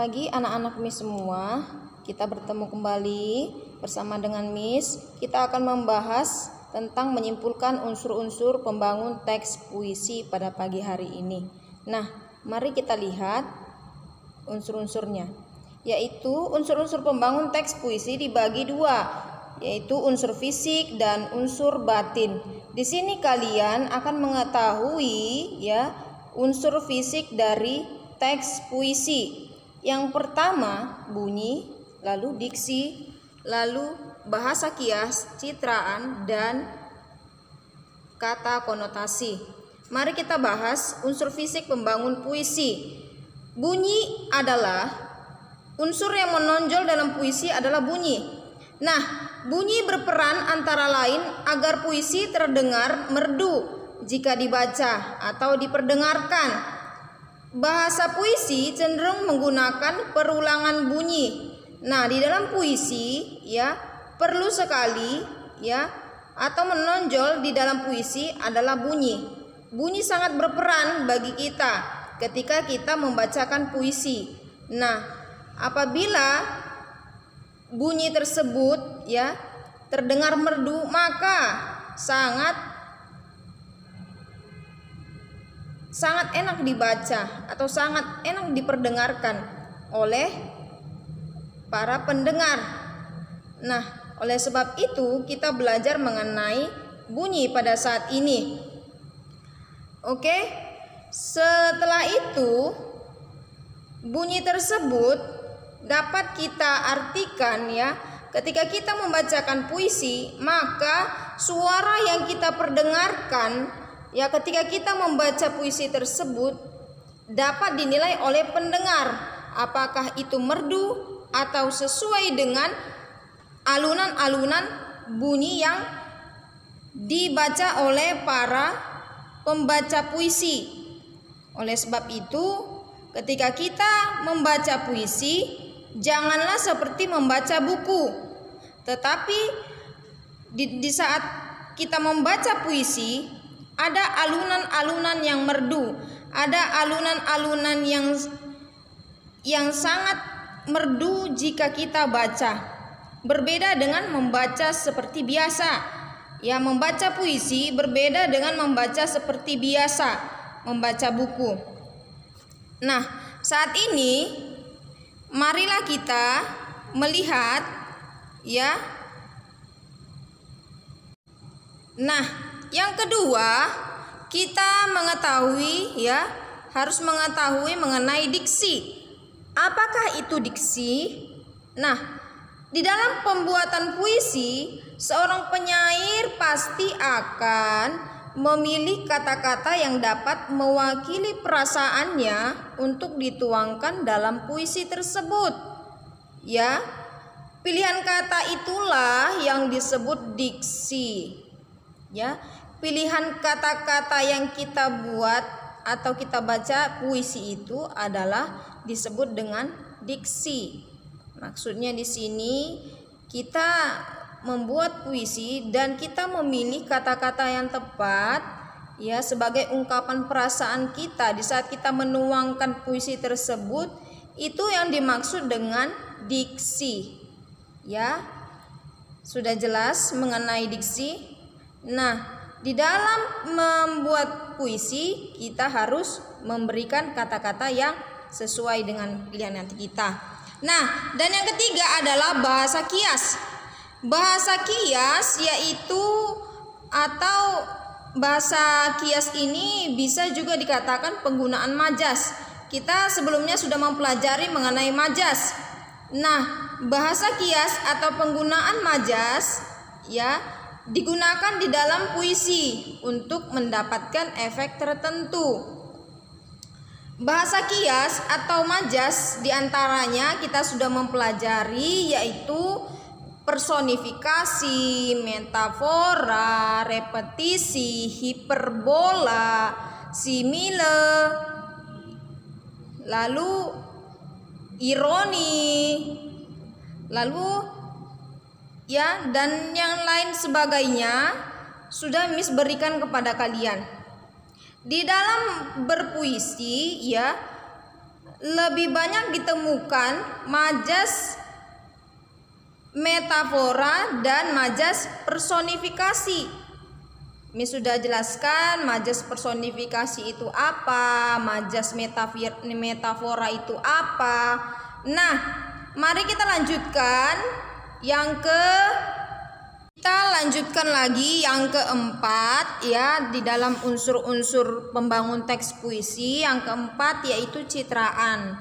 pagi anak-anak Miss semua. Kita bertemu kembali bersama dengan Miss. Kita akan membahas tentang menyimpulkan unsur-unsur pembangun teks puisi pada pagi hari ini. Nah, mari kita lihat unsur-unsurnya. Yaitu unsur-unsur pembangun teks puisi dibagi dua, yaitu unsur fisik dan unsur batin. Di sini kalian akan mengetahui unsur fisik dari teks puisi. Yang pertama bunyi, lalu diksi, lalu bahasa kias, citraan, dan kata konotasi. Mari kita bahas unsur fisik pembangun puisi. Bunyi adalah unsur yang menonjol dalam puisi adalah bunyi. Nah, bunyi berperan antara lain agar puisi terdengar merdu jika dibaca atau diperdengarkan. Bahasa puisi cenderung menggunakan perulangan bunyi. Nah, di dalam puisi perlu sekali atau menonjol di dalam puisi adalah bunyi. Bunyi sangat berperan bagi kita ketika kita membacakan puisi. Nah, apabila bunyi tersebut terdengar merdu, maka sangat enak dibaca atau sangat enak diperdengarkan oleh para pendengar. Nah, oleh sebab itu kita belajar mengenai bunyi pada saat ini. Oke, setelah itu bunyi tersebut dapat kita artikan ketika kita membacakan puisi, maka suara yang kita perdengarkan ketika kita membaca puisi tersebut dapat dinilai oleh pendengar apakah itu merdu atau sesuai dengan alunan-alunan bunyi yang dibaca oleh para pembaca puisi. Oleh sebab itu, ketika kita membaca puisi, janganlah seperti membaca buku. Tetapi di saat kita membaca puisi, ada alunan-alunan yang merdu, ada alunan-alunan yang sangat merdu jika kita baca. Berbeda dengan membaca seperti biasa. Membaca puisi berbeda dengan membaca seperti biasa, membaca buku. Nah, saat ini marilah kita melihat Nah, yang kedua, kita harus mengetahui mengenai diksi. Apakah itu diksi? Nah, di dalam pembuatan puisi, seorang penyair pasti akan memilih kata-kata yang dapat mewakili perasaannya untuk dituangkan dalam puisi tersebut. Pilihan kata itulah yang disebut diksi. Pilihan kata-kata yang kita buat atau kita baca puisi itu adalah disebut dengan diksi. Maksudnya di sini kita membuat puisi dan kita memilih kata-kata yang tepat sebagai ungkapan perasaan kita di saat kita menuangkan puisi tersebut. Itu yang dimaksud dengan diksi. Sudah jelas mengenai diksi? Nah, di dalam membuat puisi kita harus memberikan kata-kata yang sesuai dengan pilihan nanti kita. Nah, dan yang ketiga adalah bahasa kias. Bahasa kias bahasa kias ini bisa juga dikatakan penggunaan majas. Kita sebelumnya sudah mempelajari mengenai majas. Nah, bahasa kias atau penggunaan majas digunakan di dalam puisi untuk mendapatkan efek tertentu. Bahasa kias atau majas diantaranya kita sudah mempelajari, yaitu personifikasi, metafora, repetisi, hiperbola, simile, lalu ironi, lalu dan yang lain sebagainya sudah Miss berikan kepada kalian. Di dalam berpuisi lebih banyak ditemukan majas metafora dan majas personifikasi. Mis sudah jelaskan majas personifikasi itu apa, majas metafora itu apa. Nah, mari kita lanjutkan kita lanjutkan lagi yang keempat ya, di dalam unsur-unsur pembangun teks puisi. Yang keempat yaitu citraan.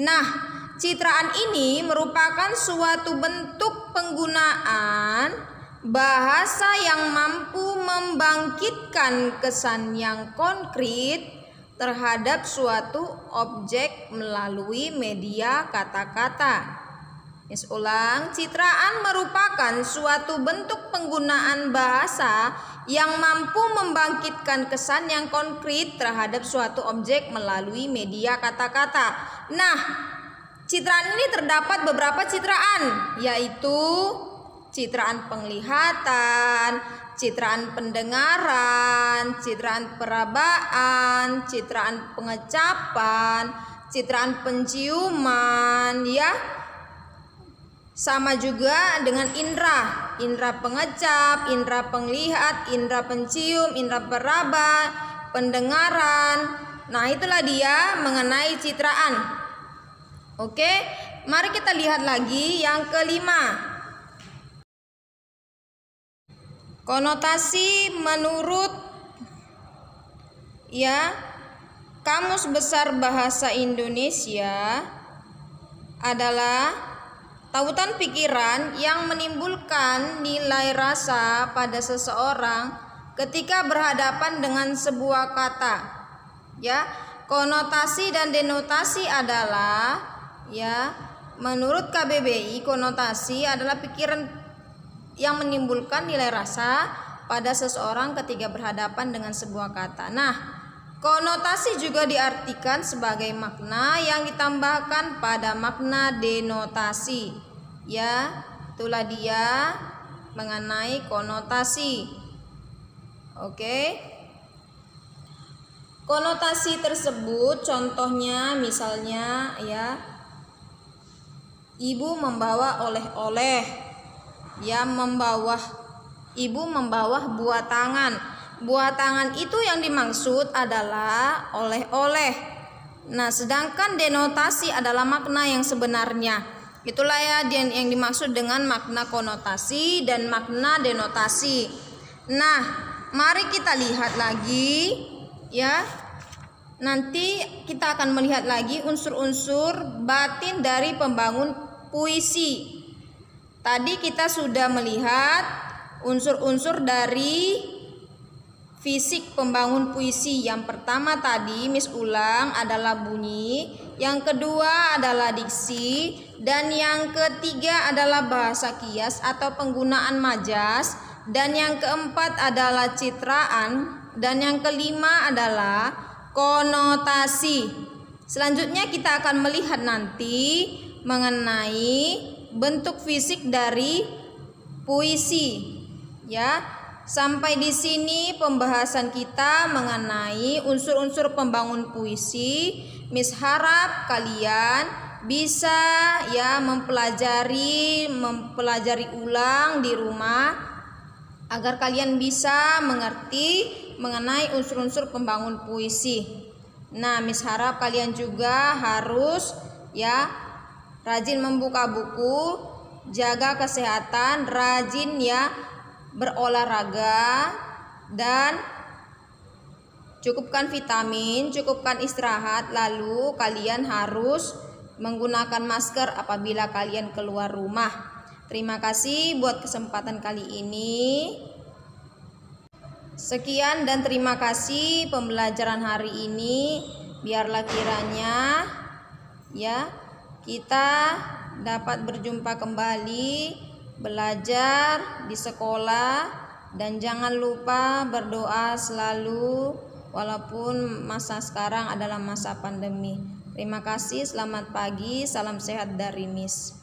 Nah, citraan ini merupakan suatu bentuk penggunaan bahasa yang mampu membangkitkan kesan yang konkret terhadap suatu objek melalui media kata-kata. Ulang, citraan merupakan suatu bentuk penggunaan bahasa yang mampu membangkitkan kesan yang konkret terhadap suatu objek melalui media kata-kata. Nah, citraan ini terdapat beberapa citraan, yaitu citraan penglihatan, citraan pendengaran, citraan perabaan, citraan pengecapan, citraan penciuman, ya. Sama juga dengan indera pengecap, indera penglihat, indera pencium, indera peraba, pendengaran. Nah, itulah dia mengenai citraan. Oke, mari kita lihat lagi yang kelima. Konotasi menurut Kamus Besar Bahasa Indonesia adalah tautan pikiran yang menimbulkan nilai rasa pada seseorang ketika berhadapan dengan sebuah kata. Ya, konotasi dan denotasi adalah menurut KBBI, konotasi adalah pikiran yang menimbulkan nilai rasa pada seseorang ketika berhadapan dengan sebuah kata. Nah, konotasi juga diartikan sebagai makna yang ditambahkan pada makna denotasi. Ya, itulah dia mengenai konotasi. Oke. Konotasi tersebut contohnya misalnya ibu membawa oleh-oleh. Ibu membawa buah tangan. Buah tangan itu yang dimaksud adalah oleh-oleh. Nah, sedangkan denotasi adalah makna yang sebenarnya. Itulah yang dimaksud dengan makna konotasi dan makna denotasi. Nah, mari kita lihat lagi Nanti kita akan melihat lagi unsur-unsur batin dari pembangun puisi. Tadi kita sudah melihat unsur-unsur dari fisik pembangun puisi. Yang pertama tadi Miss ulang adalah bunyi, yang kedua adalah diksi, dan yang ketiga adalah bahasa kias atau penggunaan majas, dan yang keempat adalah citraan, dan yang kelima adalah konotasi. Selanjutnya kita akan melihat nanti mengenai bentuk fisik dari puisi. Sampai di sini pembahasan kita mengenai unsur-unsur pembangun puisi. Miss harap kalian bisa mempelajari ulang di rumah agar kalian bisa mengerti mengenai unsur-unsur pembangun puisi. Nah, Miss harap kalian juga harus rajin membuka buku, jaga kesehatan, rajin berolahraga, dan cukupkan vitamin, cukupkan istirahat. Lalu kalian harus menggunakan masker apabila kalian keluar rumah. Terima kasih buat kesempatan kali ini. Sekian dan terima kasih pembelajaran hari ini. Biarlah kiranya kita dapat berjumpa kembali, belajar di sekolah, dan jangan lupa berdoa selalu walaupun masa sekarang adalah masa pandemi. Terima kasih, selamat pagi, salam sehat dari Miss.